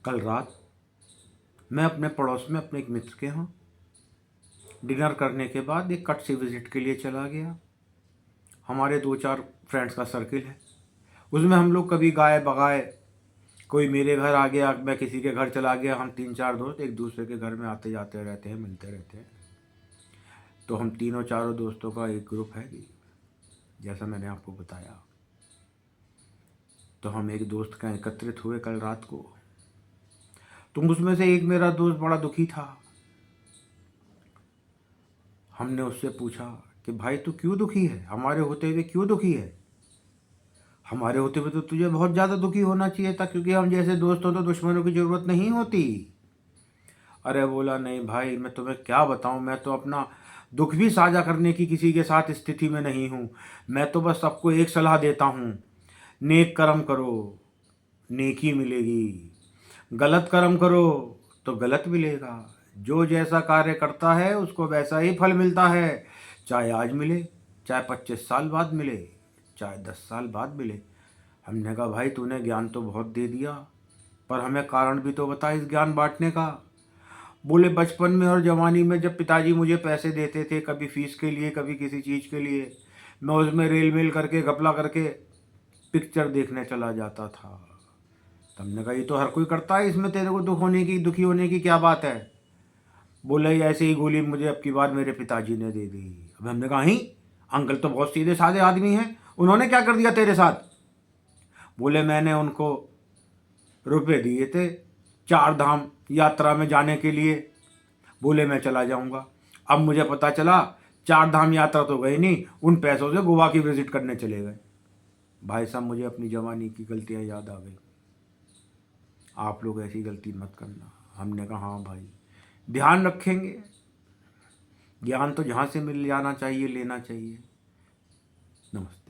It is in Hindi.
कल रात मैं अपने पड़ोस में अपने एक मित्र के यहाँ डिनर करने के बाद एक कट से विज़िट के लिए चला गया। हमारे 2-4 फ्रेंड्स का सर्किल है, उसमें हम लोग कभी गाए बगाए, कोई मेरे घर आ गया, मैं किसी के घर चला गया। हम 3-4 दोस्त एक दूसरे के घर में आते जाते रहते हैं, मिलते रहते हैं। तो हम तीनों चारों दोस्तों का एक ग्रुप है कि जैसा मैंने आपको बताया। तो हम एक दोस्त का एकत्रित हुए कल रात को। तो उसमें से एक मेरा दोस्त बड़ा दुखी था। हमने उससे पूछा कि भाई तू क्यों दुखी है, हमारे होते हुए क्यों दुखी है? हमारे होते हुए तो तुझे बहुत ज़्यादा दुखी होना चाहिए था, क्योंकि हम जैसे दोस्त हो तो दुश्मनों की ज़रूरत नहीं होती। अरे बोला नहीं भाई, मैं तुम्हें क्या बताऊं, मैं तो अपना दुख भी साझा करने की किसी के साथ स्थिति में नहीं हूँ। मैं तो बस सबको एक सलाह देता हूँ, नेक कर्म करो, नेकी मिलेगी। गलत कर्म करो तो गलत मिलेगा। जो जैसा कार्य करता है उसको वैसा ही फल मिलता है, चाहे आज मिले, चाहे 25 साल बाद मिले, चाहे 10 साल बाद मिले। हमने कहा भाई तूने ज्ञान तो बहुत दे दिया, पर हमें कारण भी तो बता इस ज्ञान बांटने का। बोले बचपन में और जवानी में जब पिताजी मुझे पैसे देते थे, कभी फीस के लिए कभी किसी चीज़ के लिए, मैं उसमें रेल मेल करके घपला करके पिक्चर देखने चला जाता था। तो हमने कहा ये तो हर कोई करता है, इसमें तेरे को दुखी होने की क्या बात है? बोले ऐसे ही गोली मुझे अब की बार मेरे पिताजी ने दे दी। अब हमने कहा ही, अंकल तो बहुत सीधे साधे आदमी हैं, उन्होंने क्या कर दिया तेरे साथ? बोले मैंने उनको रुपए दिए थे 4 धाम यात्रा में जाने के लिए, बोले मैं चला जाऊंगा। अब मुझे पता चला 4 धाम यात्रा तो गई नहीं, उन पैसों से गोवा की विजिट करने चले गए। भाई साहब मुझे अपनी जवानी की गलतियां याद आ गई। आप लोग ऐसी गलती मत करना। हमने कहा हाँ भाई, ध्यान रखेंगे। ज्ञान तो जहाँ से मिल जाना चाहिए लेना चाहिए। नमस्ते।